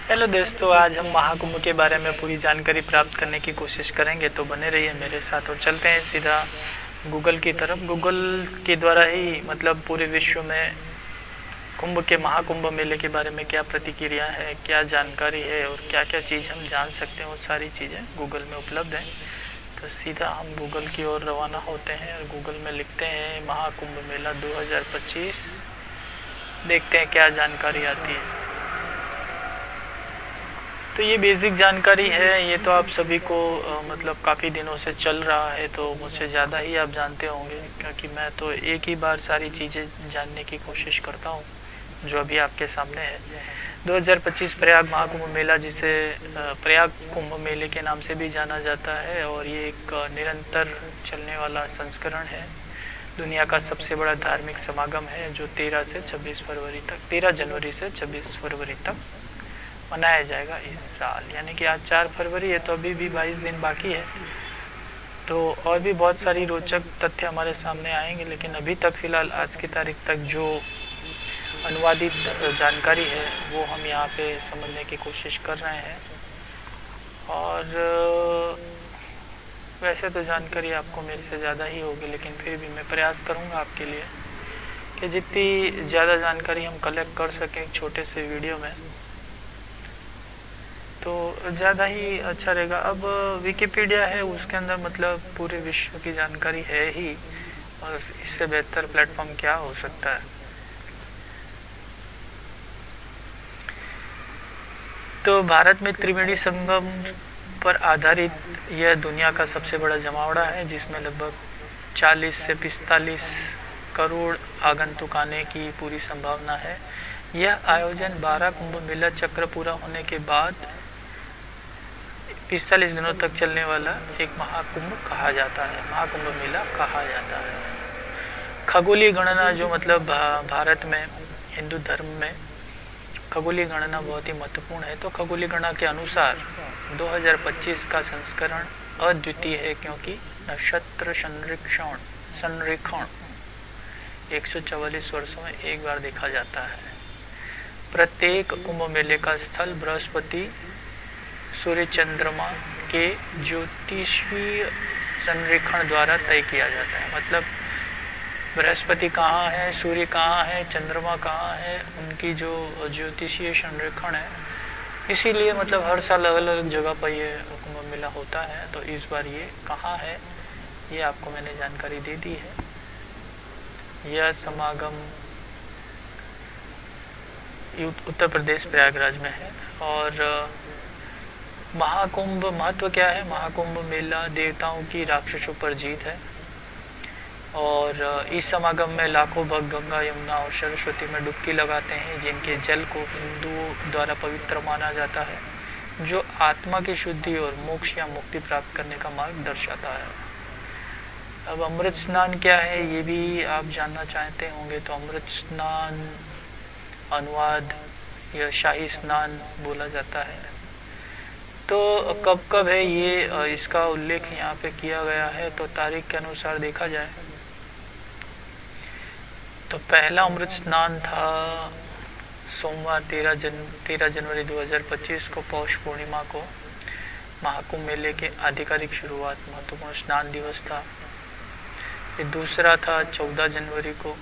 Hello दोस्तों, आज हम महाकुंभ के बारे में पूरी जानकारी प्राप्त करने की कोशिश करेंगे, तो बने रहिए मेरे साथ और चलते हैं सीधा गूगल की तरफ। गूगल के द्वारा ही मतलब पूरे विश्व में कुंभ के महाकुंभ मेले के बारे में क्या प्रतिक्रिया है, क्या जानकारी है और क्या क्या चीज़ हम जान सकते हैं, वो सारी चीज़ें गूगल में उपलब्ध हैं। तो सीधा हम गूगल की ओर रवाना होते हैं और गूगल में लिखते हैं महाकुंभ मेला 2025, देखते हैं क्या जानकारी आती है। तो ये बेसिक जानकारी है, ये तो आप सभी को मतलब काफ़ी दिनों से चल रहा है, तो मुझसे ज़्यादा ही आप जानते होंगे, क्योंकि मैं तो एक ही बार सारी चीज़ें जानने की कोशिश करता हूँ जो अभी आपके सामने है। 2025 प्रयाग महाकुंभ मेला, जिसे प्रयाग कुंभ मेले के नाम से भी जाना जाता है, और ये एक निरंतर चलने वाला संस्करण है। दुनिया का सबसे बड़ा धार्मिक समागम है जो 13 जनवरी से 26 फरवरी तक मनाया जाएगा इस साल। यानी कि आज 4 फरवरी है, तो अभी भी 22 दिन बाकी है। तो और भी बहुत सारी रोचक तथ्य हमारे सामने आएंगे, लेकिन अभी तक फ़िलहाल आज की तारीख तक जो अनुवादित जानकारी है वो हम यहाँ पे समझने की कोशिश कर रहे हैं। और वैसे तो जानकारी आपको मेरे से ज़्यादा ही होगी, लेकिन फिर भी मैं प्रयास करूँगा आपके लिए कि जितनी ज़्यादा जानकारी हम कलेक्ट कर सकें एक छोटे से वीडियो में, तो ज़्यादा ही अच्छा रहेगा। अब विकिपीडिया है, उसके अंदर मतलब पूरे विश्व की जानकारी है ही, और इससे बेहतर प्लेटफॉर्म क्या हो सकता है। तो भारत में त्रिवेणी संगम पर आधारित यह दुनिया का सबसे बड़ा जमावड़ा है, जिसमें लगभग 40 से 45 करोड़ आगंतुक आने की पूरी संभावना है। यह आयोजन 12 कुंभ मेला चक्र पूरा होने के बाद 45 दिनों तक चलने वाला एक महाकुंभ कहा जाता है, महाकुंभ मेला कहा जाता है। खगोलीय गणना, जो मतलब भारत में हिंदू धर्म में खगोलीय गणना बहुत ही महत्वपूर्ण है। तो खगोलीय गणना के अनुसार 2025 का संस्करण अद्वितीय है, क्योंकि नक्षत्र संरेखण 144 वर्षों में एक बार देखा जाता है। प्रत्येक कुंभ मेले का स्थल बृहस्पति सूर्य चंद्रमा के ज्योतिषीय संरेखण द्वारा तय किया जाता है। मतलब बृहस्पति कहाँ है, सूर्य कहाँ है, चंद्रमा कहाँ है, उनकी जो ज्योतिषीय संरेखण है, इसीलिए मतलब हर साल अलग अलग जगह पर ये कुंभ मेला होता है। तो इस बार ये कहाँ है, ये आपको मैंने जानकारी दे दी है। यह समागम उत्तर प्रदेश प्रयागराज में है। और महाकुंभ महत्व क्या है? महाकुंभ मेला देवताओं की राक्षसों पर जीत है, और इस समागम में लाखों भक्त गंगा, यमुना और सरस्वती में डुबकी लगाते हैं, जिनके जल को हिंदुओं द्वारा पवित्र माना जाता है, जो आत्मा की शुद्धि और मोक्ष या मुक्ति प्राप्त करने का मार्ग दर्शाता है। अब अमृत स्नान क्या है, ये भी आप जानना चाहते होंगे। तो अमृत स्नान अनुवाद या शाही स्नान बोला जाता है। तो कब कब है ये, इसका उल्लेख यहाँ पे किया गया है। तो तारीख के अनुसार देखा जाए तो पहला अमृत स्नान था सोमवार 13 जनवरी 2025 को, पौष पूर्णिमा को महाकुंभ मेले के आधिकारिक शुरुआत महत्वपूर्ण स्नान दिवस था। फिर दूसरा था 14 जनवरी को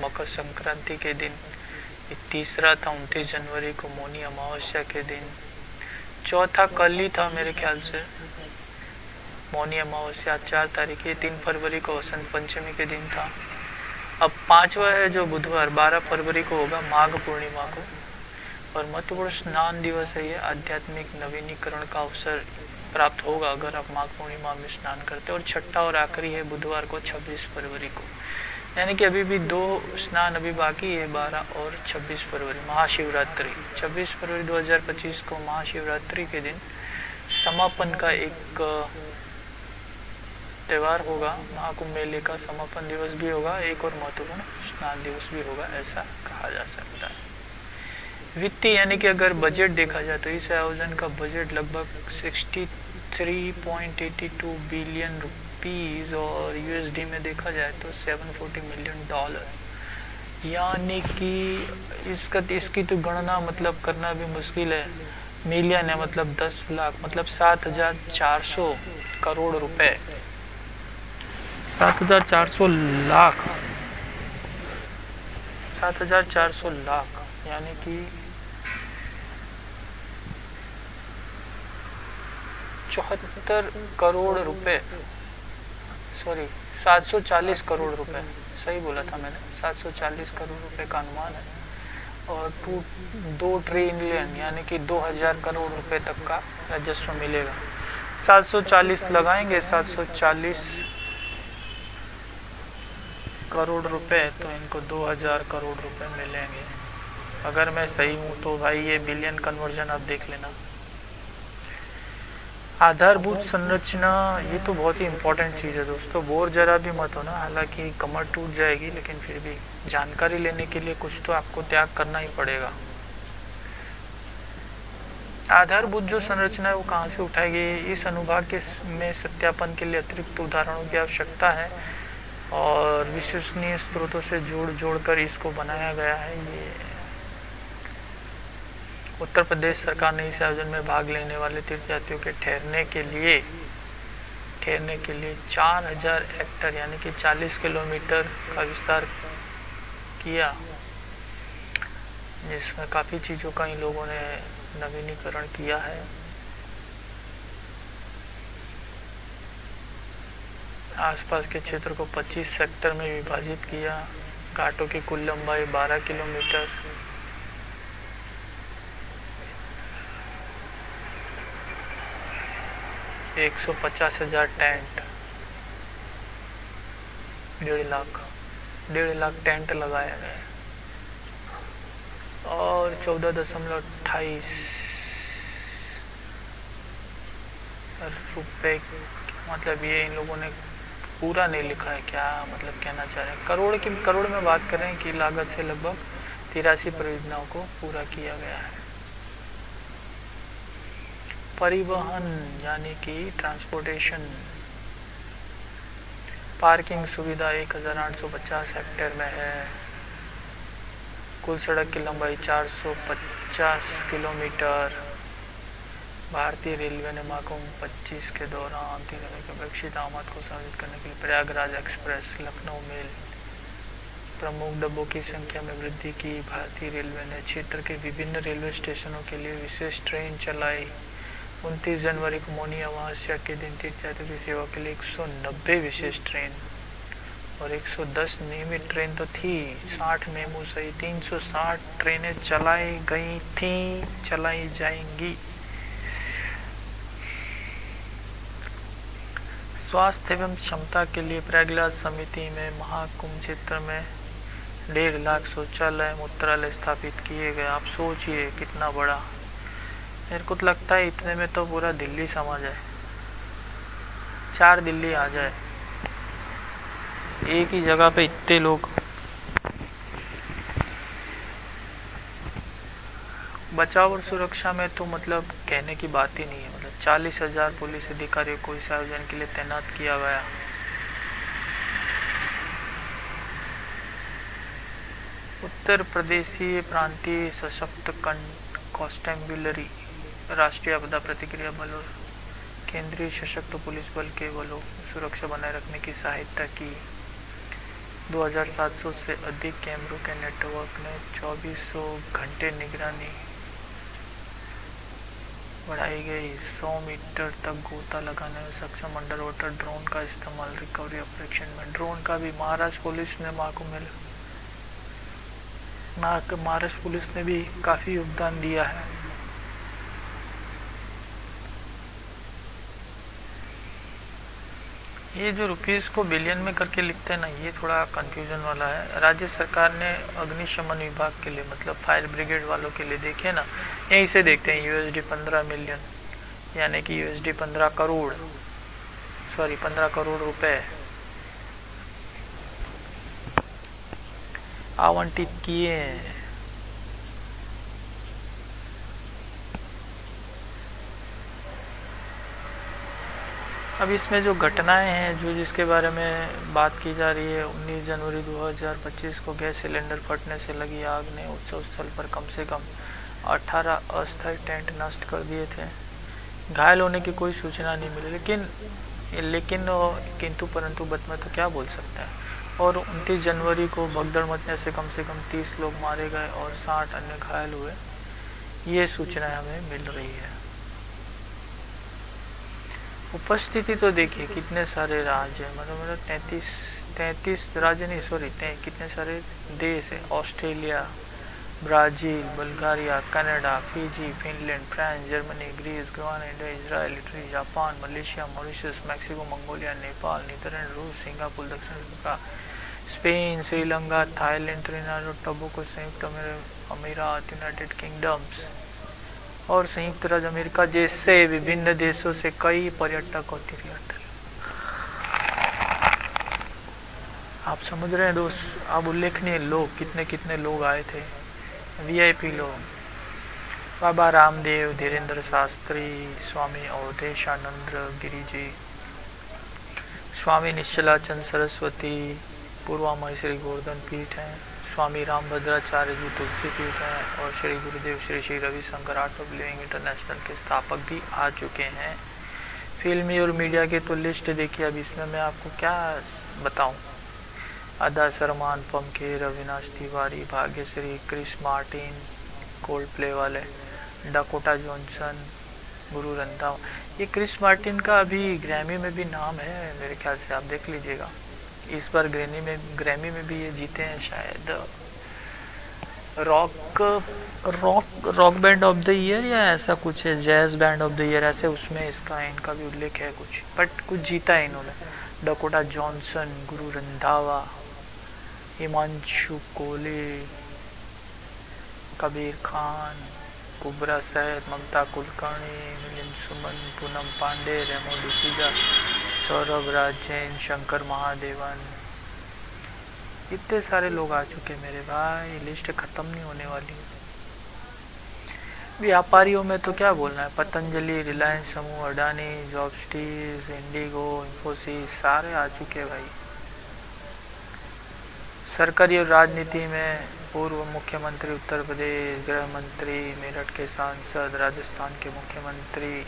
मकर संक्रांति के दिन। तीसरा था 29 जनवरी को मौनी अमावस्या के दिन। चौथा कल ही था मेरे ख्याल से, मौनी अमावस्या 4 तारीख। 3 फरवरी को वसंत पंचमी के दिन था। अब 5वां है जो बुधवार 12 फरवरी को होगा, माघ पूर्णिमा को, और महत्वपूर्ण स्नान दिवस है ये। आध्यात्मिक नवीनीकरण का अवसर प्राप्त होगा अगर आप माघ पूर्णिमा में स्नान करते हैं। और छठा और आखिरी है बुधवार को 26 फरवरी को। यानी कि अभी भी 2 स्नान अभी बाकी है, 12 और 26 फरवरी, महाशिवरात्रि। 26 फरवरी 2025 को महाशिवरात्रि के दिन समापन का एक त्यौहार होगा। महाकुंभ मेले का समापन दिवस भी होगा एक, और महत्वपूर्ण स्नान दिवस भी होगा, ऐसा कहा जा सकता है। वित्तीय यानी कि अगर बजट देखा जाए तो इस आयोजन का बजट लगभग 63.82 बिलियन रुपीस, और यूएसडी में देखा जाए तो $740 मिलियन। यानी कि इसकी तो गणना मतलब करना भी मुश्किल है। मिलियन है मतलब 10 लाख, मतलब 7,400 करोड़ रुपए, 7,400 लाख, 7,400 लाख यानी कि 74 करोड़ रुपए, सॉरी 740 करोड़ रुपए, सही बोला था मैंने, 740 करोड़ रुपए का अनुमान है। और 2 ट्रिलियन यानी कि 2000 करोड़ रुपए तक का राजस्व मिलेगा। 740 लगाएंगे, 740 करोड़ रुपए, तो इनको 2000 करोड़ रुपए मिलेंगे। अगर मैं सही हूँ तो भाई ये बिलियन कन्वर्जन आप देख लेना। आधारभूत संरचना, ये तो बहुत ही इम्पोर्टेंट चीज़ है दोस्तों, बोर जरा भी मत हो ना, हालांकि कमर टूट जाएगी लेकिन फिर भी जानकारी लेने के लिए कुछ तो आपको त्याग करना ही पड़ेगा। आधारभूत जो संरचना है वो कहाँ से उठाएगी? इस अनुभाग के में सत्यापन के लिए अतिरिक्त उदाहरणों की आवश्यकता है और विश्वसनीय स्रोतों से जोड़ कर इसको बनाया गया है। ये उत्तर प्रदेश सरकार ने इस आयोजन में भाग लेने वाले तीर्थयात्रियों के ठहरने के लिए 4000 हेक्टेयर यानी कि 40 किलोमीटर का विस्तार किया, जिसमें काफ़ी चीज़ों का इन लोगों ने नवीनीकरण किया है। आसपास के क्षेत्र को 25 सेक्टर में विभाजित किया। घाटों की कुल लंबाई 12 किलोमीटर, 150,000 टेंट, 1.5 लाख टेंट लगाया गया और 14.28 रुपए, मतलब ये इन लोगों ने पूरा नहीं लिखा है, क्या मतलब कहना चाह रहे हैं। करोड़ में बात करें कि लागत से लगभग 83 परियोजनाओं को पूरा किया गया है। परिवहन यानी कि ट्रांसपोर्टेशन, पार्किंग सुविधा 1850 हेक्टेयर में है। कुल सड़क की लंबाई 450 किलोमीटर। भारतीय रेलवे ने महाकुंभ 25 के दौरान 3 के अपेक्षित आमद को साबित करने के लिए प्रयागराज एक्सप्रेस लखनऊ मेल प्रमुख डब्बों की संख्या में वृद्धि की। भारतीय रेलवे ने क्षेत्र के विभिन्न रेलवे स्टेशनों के लिए विशेष ट्रेन चलाई। 29 जनवरी को मौनी अमावस्या के दिन तीर्थयात्रियों की सेवा के लिए 190 विशेष ट्रेन और 110 नियमित ट्रेन तो थी, 60 मेमू सही 360 ट्रेनें चलाई गई थी, चलाई जाएंगी। स्वास्थ्य एवं क्षमता के लिए प्रयागराज समिति में महाकुंभ क्षेत्र में 1.5 लाख शौचालय मूत्रालय स्थापित किए गए। आप सोचिए कितना बड़ा। मेरे को तो लगता है इतने में तो पूरा दिल्ली समा जाए, 4 दिल्ली आ जाए एक ही जगह पे, इतने लोग। बचाव और सुरक्षा में तो मतलब कहने की बात ही नहीं है। मतलब 40,000 पुलिस अधिकारियों को इस आयोजन के लिए तैनात किया गया। उत्तर प्रदेशीय प्रांतीय सशक्त कॉन्स्टेबुलरी, राष्ट्रीय आपदा प्रतिक्रिया बल और केंद्रीय सशक्त पुलिस बल के बलों सुरक्षा बनाए रखने की सहायता की। 2700 से अधिक कैमरों के नेटवर्क ने 2400 घंटे निगरानी बढ़ाई गई। 100 मीटर तक गोता लगाने में सक्षम अंडर वाटर ड्रोन का इस्तेमाल रिकवरी ऑपरेशन में। ड्रोन का भी महाराष्ट्र पुलिस ने महाराष्ट्र पुलिस ने भी काफ़ी योगदान दिया है। ये जो रुपीस को बिलियन में करके लिखते हैं ना, ये थोड़ा कंफ्यूजन वाला है। राज्य सरकार ने अग्निशमन विभाग के लिए, मतलब फायर ब्रिगेड वालों के लिए, देखे ना, यहीं से देखते हैं USD 15 मिलियन यानी कि USD 15 करोड़, सॉरी 15 करोड़ रुपए आवंटित किए हैं। अब इसमें जो घटनाएं हैं जो जिसके बारे में बात की जा रही है, 19 जनवरी 2025 को गैस सिलेंडर फटने से लगी आग ने उत्सव स्थल पर कम से कम 18 अस्थायी टेंट नष्ट कर दिए थे। घायल होने की कोई सूचना नहीं मिली, लेकिन किंतु परंतु बत में तो क्या बोल सकते हैं। और 29 जनवरी को भगदड़ मचने से कम 30 लोग मारे गए और 60 अन्य घायल हुए, ये सूचनाएं हमें मिल रही है। उपस्थिति तो देखिए कितने सारे राज्य, मतलब 33 राज्य नहीं, सॉरी, कितने सारे देश है। Australia, Brazil, Bulgaria, Canada, Fiji, Finland, France, Germany, Greece, Greenland, Israel, Italy, Japan, Malaysia, Mauritius, Mexico, Mongolia, Nepal, Netherland, रूस, सिंगापुर, दक्षिण Africa, Spain, Sri Lanka, Thailand, Trinidad और टोबैगो, संयुक्त अमीरात, यूनाइटेड किंगडम्स और संयुक्त राज्य अमेरिका जैसे विभिन्न देशों से कई पर्यटक और तीर्थयात्री। आप समझ रहे हैं दोस्त, अब उल्लेखनीय लोग कितने लोग आए थे, वीआईपी लोग। बाबा रामदेव, धीरेन्द्र शास्त्री, स्वामी अवधेशानंद गिरी जी, स्वामी निश्चलाचंद सरस्वती, पूर्वा महेश्वरी गोवर्धन पीठ है, स्वामी रामभद्राचार्य जी तुलसी पीठ है, और Shri Gurudev Shri Shri Ravishankar art of living international के स्थापक भी आ चुके हैं। फिल्मी और मीडिया की तो लिस्ट देखिए, अब इसमें मैं आपको क्या बताऊं। अदा शर्मान, पंखेर, Avinash Tiwari, Bhagyashree, Chris Martin, Coldplay वाले, डाकोटा जॉनसन, गुरु रंधावा। ये क्रिस मार्टिन का अभी ग्रैमी में भी नाम है मेरे ख्याल से, आप देख लीजिएगा। इस बार ग्रैमी में भी ये जीते हैं शायद, rock band of the year या ऐसा कुछ है, jazz band of the year, ऐसे उसमें इनका भी उल्लेख है कुछ, बट कुछ जीता है इन्होंने। डाकोटा जॉनसन, गुरु रंधावा, हिमांशु कोले, कबीर खान, कुबरा सैद, ममता कुलकर्णी, मिलिंद सुमन, पूनम पांडे, रेमो डिसूजा, सौरभ राजैन, शंकर महादेवन, इतने सारे लोग आ चुके मेरे भाई, लिस्ट खत्म नहीं होने वाली। व्यापारियों में तो क्या बोलना है, पतंजलि, रिलायंस समूह, अडानी, जॉबस्टीज, इंडिगो, इंफोसिस, सारे आ चुके हैं भाई। सरकारी और राजनीति में पूर्व मुख्यमंत्री उत्तर प्रदेश, गृह मंत्री, मेरठ के सांसद, राजस्थान के मुख्यमंत्री,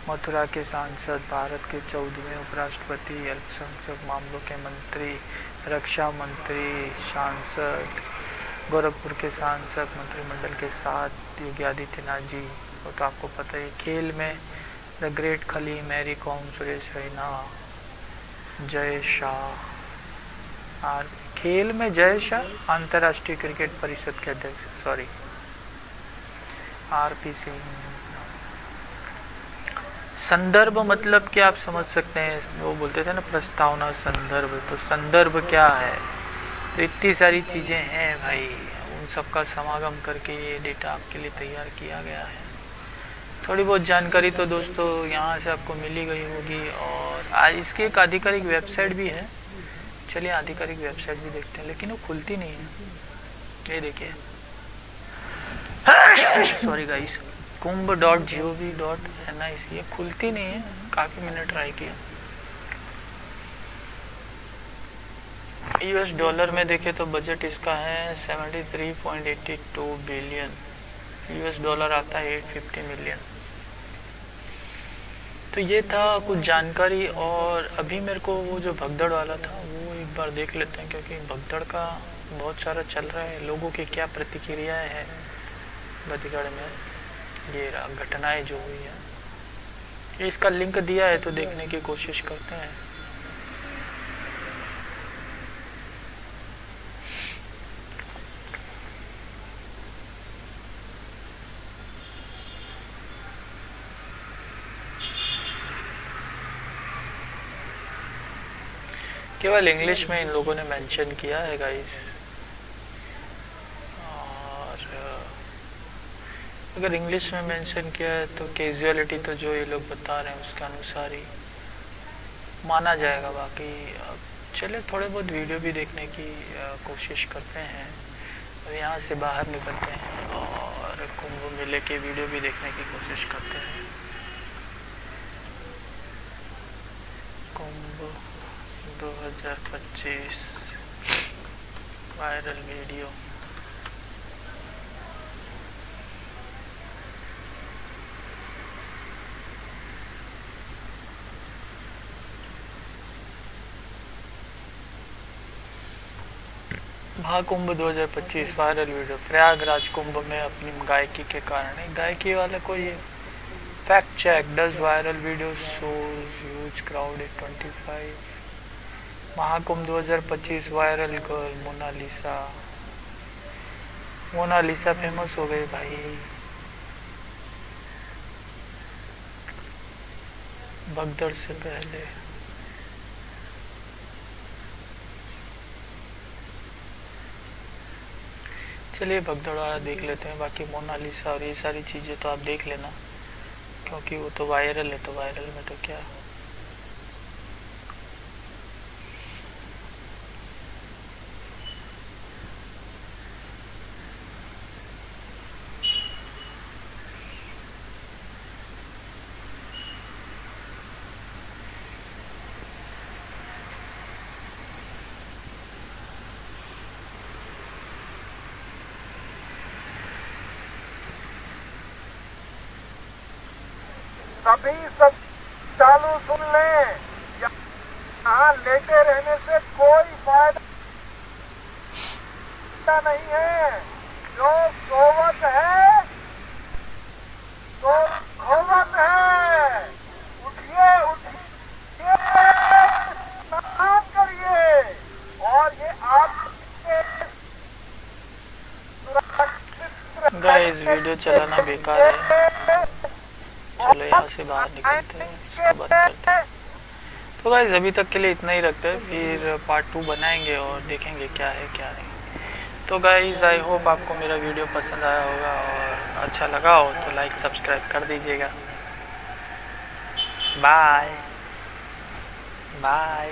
मथुरा के सांसद, भारत के 14वें उपराष्ट्रपति, अल्पसंख्यक मामलों के मंत्री, रक्षा मंत्री, सांसद, गोरखपुर के सांसद, मंत्रिमंडल के साथ योगी आदित्यनाथ जी, वो तो आपको पता है। खेल में द ग्रेट खली, मैरी कॉम, सुरेश रैना, जय शाह। और खेल में जय शाह अंतर्राष्ट्रीय क्रिकेट परिषद के अध्यक्ष, सॉरी, आरपी सिंह। संदर्भ मतलब कि आप समझ सकते हैं, वो बोलते थे ना प्रस्तावना संदर्भ, तो संदर्भ क्या है, तो इतनी सारी चीज़ें हैं भाई, उन सब का समागम करके ये डेटा आपके लिए तैयार किया गया है। थोड़ी बहुत जानकारी तो दोस्तों यहाँ से आपको मिली गई होगी, और आज इसकी एक आधिकारिक वेबसाइट भी है। चलिए आधिकारिक वेबसाइट भी देखते हैं, लेकिन वो खुलती नहीं है। ये देखिए, सॉरी गाइस, kumbh.gov.nic, ये खुलती नहीं है, काफ़ी मैंने ट्राई किया। यूएस डॉलर में देखे तो बजट इसका है 73.82 बिलियन, यूएस डॉलर आता है 850 मिलियन। तो ये था कुछ जानकारी, और अभी मेरे को वो जो भगदड़ वाला था वो एक बार देख लेते हैं, क्योंकि भगदड़ का बहुत सारा चल रहा है, लोगों की क्या प्रतिक्रियाएं हैं बदगढ़ में, ये घटनाएं जो हुई है। ये इसका लिंक दिया है तो देखने की कोशिश करते हैं। केवल इंग्लिश में इन लोगों ने मेंशन किया है गाइस, और अगर इंग्लिश में मेंशन किया है तो कैजुअलिटी तो जो ये लोग बता रहे हैं उसके अनुसार ही माना जाएगा। बाकी चले थोड़े बहुत वीडियो भी देखने की कोशिश करते हैं। अब यहाँ से बाहर निकलते हैं और कुंभ मेले के वीडियो भी देखने की कोशिश करते हैं। Kumbh 2025 viral video. Mahakumbh 2025 viral video. Prayagraj Kumbh में अपनी गायकी के कारण, गायकी वाले को ये fact check, does viral video shows huge crowd at 25। Mahakumbh 2025 viral girl Monalisa. Monalisa famous हो गई भाई। भगदड़ से पहले चलिए भगदड़ वाला देख लेते हैं, बाकी मोनालिसा और ये सारी चीज़ें तो आप देख लेना, क्योंकि वो तो वायरल है, तो वायरल में तो क्या। सभी सब चालू सुन लें, यहाँ लेटे रहने से कोई फायदा नहीं है। जो सोवत है तो खोवत है। उठिए उठिए, स्नान करिए और ये आपके सुरक्षित। गाइस वीडियो चलाना बेकार है, चलो यहाँ से बाहर निकलते हैं, इसको बंद करते हैं। तो गाइस अभी तक के लिए इतना ही रखते हैं, फिर पार्ट 2 बनाएंगे और देखेंगे क्या है क्या नहीं। तो गाइस आई होप आपको मेरा वीडियो पसंद आया होगा, और अच्छा लगा हो तो लाइक सब्सक्राइब कर दीजिएगा। Bye bye.